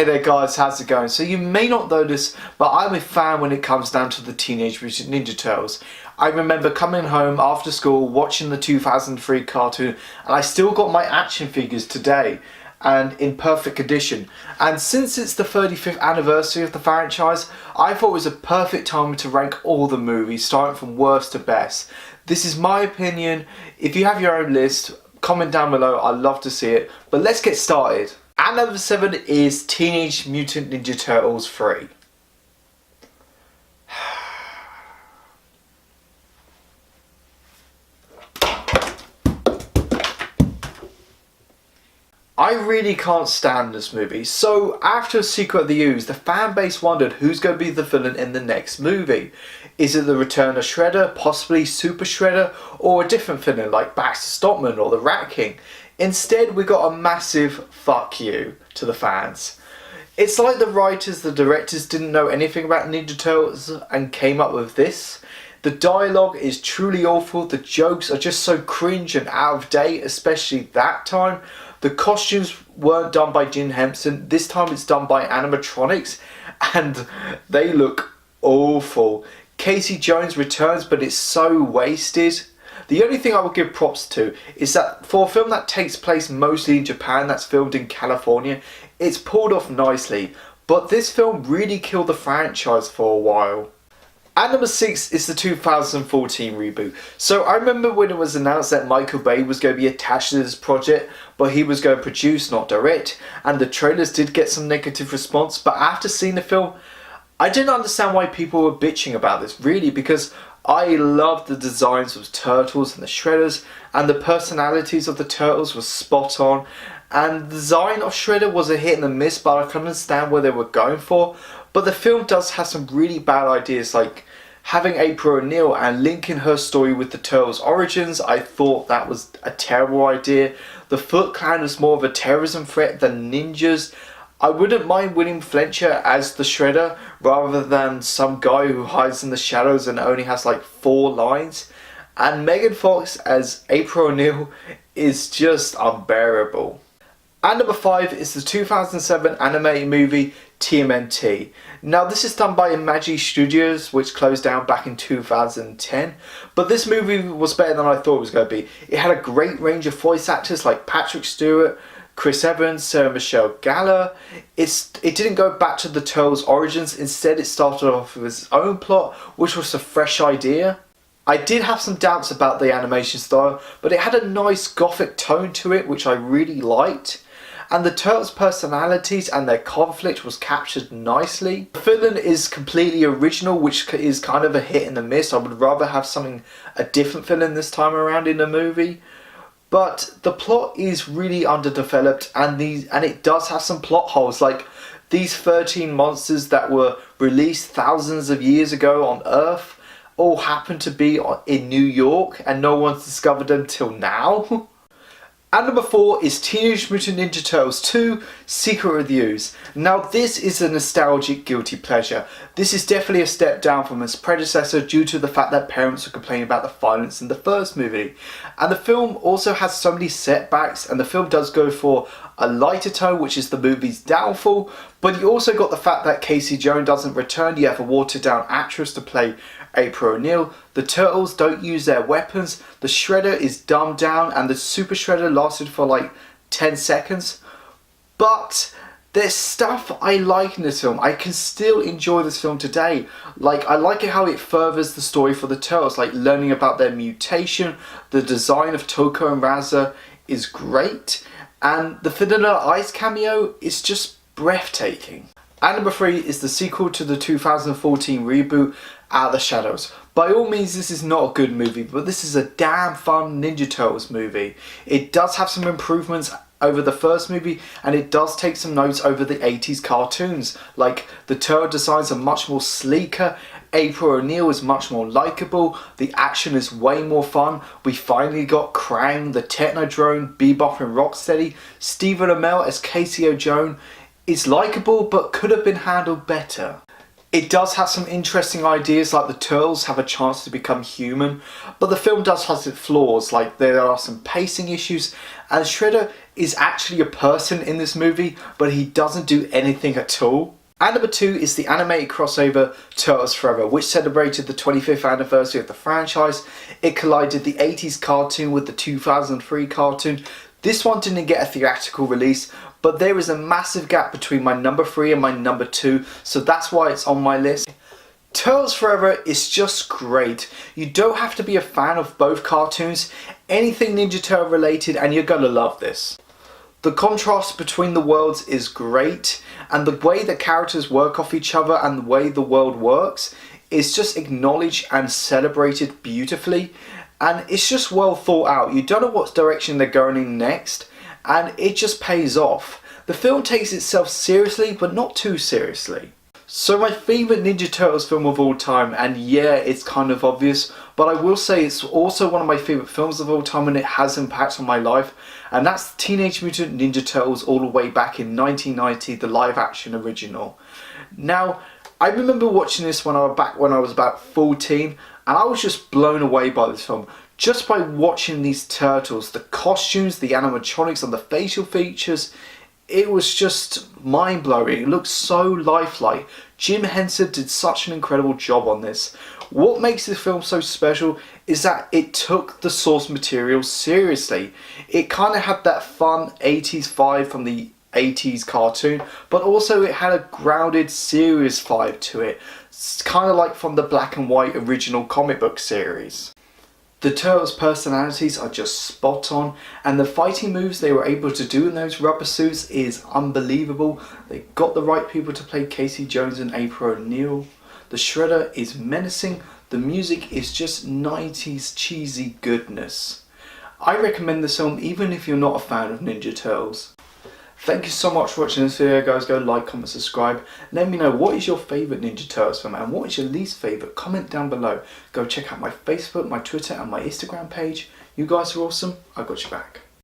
Hey there guys, how's it going? So you may not know this, but I'm a fan when it comes down to the Teenage Mutant Ninja Turtles. I remember coming home after school, watching the 2003 cartoon, and I still got my action figures today, and in perfect condition. And since it's the 35th anniversary of the franchise, I thought it was a perfect time to rank all the movies, starting from worst to best. This is my opinion. If you have your own list, comment down below, I'd love to see it. But let's get started. At number 7 is Teenage Mutant Ninja Turtles 3. I really can't stand this movie. So after Secret of the Ooze, the fan base wondered who's going to be the villain in the next movie. Is it the return of Shredder, possibly Super Shredder, or a different villain like Baxter Stockman or the Rat King? Instead, we got a massive fuck you to the fans. It's like the writers, the directors didn't know anything about Ninja Turtles and came up with this. The dialogue is truly awful, the jokes are just so cringe and out of date, especially that time. The costumes weren't done by Jim Henson, this time it's done by animatronics, and they look awful. Casey Jones returns, but it's so wasted. The only thing I would give props to is that for a film that takes place mostly in Japan, that's filmed in California, it's pulled off nicely, but this film really killed the franchise for a while. At number 6 is the 2014 reboot. So I remember when it was announced that Michael Bay was going to be attached to this project, but he was going to produce, not direct, and the trailers did get some negative response, but after seeing the film, I didn't understand why people were bitching about this, really, because I loved the designs of Turtles and the Shredders, and the personalities of the Turtles were spot on, and the design of Shredder was a hit and a miss, but I can understand where they were going for. But the film does have some really bad ideas, like having April O'Neil and linking her story with the Turtles' origins. I thought that was a terrible idea. The Foot Clan was more of a terrorism threat than ninjas. I wouldn't mind William Fletcher as the Shredder rather than some guy who hides in the shadows and only has like 4 lines. And Megan Fox as April O'Neil is just unbearable. At number 5 is the 2007 animated movie TMNT. Now this is done by Imagi Studios, which closed down back in 2010, but this movie was better than I thought it was going to be. It had a great range of voice actors like Patrick Stewart, Chris Evans, Sarah Michelle Gellar. It didn't go back to the Turtles' origins, instead it started off with its own plot, which was a fresh idea. I did have some doubts about the animation style, but it had a nice gothic tone to it, which I really liked. And the Turtles' personalities and their conflict was captured nicely. The villain is completely original, which is kind of a hit and a miss. I would rather have a different villain this time around in the movie. But the plot is really underdeveloped, and it does have some plot holes, like these 13 monsters that were released thousands of years ago on Earth all happen to be in New York, and no one's discovered them till now. And number 4 is Teenage Mutant Ninja Turtles 2, Secret of the Ooze. Now this is a nostalgic guilty pleasure. This is definitely a step down from its predecessor due to the fact that parents were complaining about the violence in the first movie. And the film also has so many setbacks, and the film does go for a lighter tone, which is the movie's downfall, but you also got the fact that Casey Jones doesn't return. You have a watered down actress to play April O'Neil. The Turtles don't use their weapons. The Shredder is dumbed down, and the Super Shredder lasted for like 10 seconds. But there's stuff I like in this film. I can still enjoy this film today. Like, I like it how it furthers the story for the Turtles, like learning about their mutation. The design of Toko and Raza is great, and the Vanilla Ice cameo is just breathtaking. And number 3 is the sequel to the 2014 reboot, Out of the Shadows. By all means, this is not a good movie, but this is a damn fun Ninja Turtles movie. It does have some improvements over the first movie, and it does take some notes over the 80s cartoons. Like, the turtle designs are much more sleeker, April O'Neil is much more likeable, the action is way more fun. We finally got Krang, the Technodrome, Bebop and Rocksteady. Stephen Amell as Casey O'Jones is likeable, but could have been handled better. It does have some interesting ideas, like the Turtles have a chance to become human, but the film does have its flaws, like there are some pacing issues, and Shredder is actually a person in this movie, but he doesn't do anything at all. And number 2 is the animated crossover Turtles Forever, which celebrated the 25th anniversary of the franchise. It collided the 80s cartoon with the 2003 cartoon. This one didn't get a theatrical release, but there is a massive gap between my number 3 and my number 2, so that's why it's on my list. Turtles Forever is just great. You don't have to be a fan of both cartoons, anything Ninja Turtle related, and you're gonna love this. The contrast between the worlds is great, and the way the characters work off each other and the way the world works is just acknowledged and celebrated beautifully, and it's just well thought out. You don't know what direction they're going in next, and it just pays off. The film takes itself seriously, but not too seriously. So my favourite Ninja Turtles film of all time, and yeah, it's kind of obvious, but I will say it's also one of my favourite films of all time, and it has impact on my life, and that's Teenage Mutant Ninja Turtles all the way back in 1990, the live action original. Now, I remember watching this when I was about 14, and I was just blown away by this film. Just by watching these turtles, the costumes, the animatronics and the facial features, it was just mind-blowing. It looked so lifelike. Jim Henson did such an incredible job on this. What makes this film so special is that it took the source material seriously. It kind of had that fun 80s vibe from the 80s cartoon, but also it had a grounded, serious vibe to it. It's kind of like from the black and white original comic book series. The Turtles' personalities are just spot on, and the fighting moves they were able to do in those rubber suits is unbelievable. They got the right people to play Casey Jones and April O'Neil. The Shredder is menacing. The music is just 90s cheesy goodness. I recommend this film even if you're not a fan of Ninja Turtles. Thank you so much for watching this video, guys. Go like, comment, subscribe. Let me know what is your favourite Ninja Turtles film and what is your least favourite. Comment down below. Go check out my Facebook, my Twitter and my Instagram page. You guys are awesome. I got your back.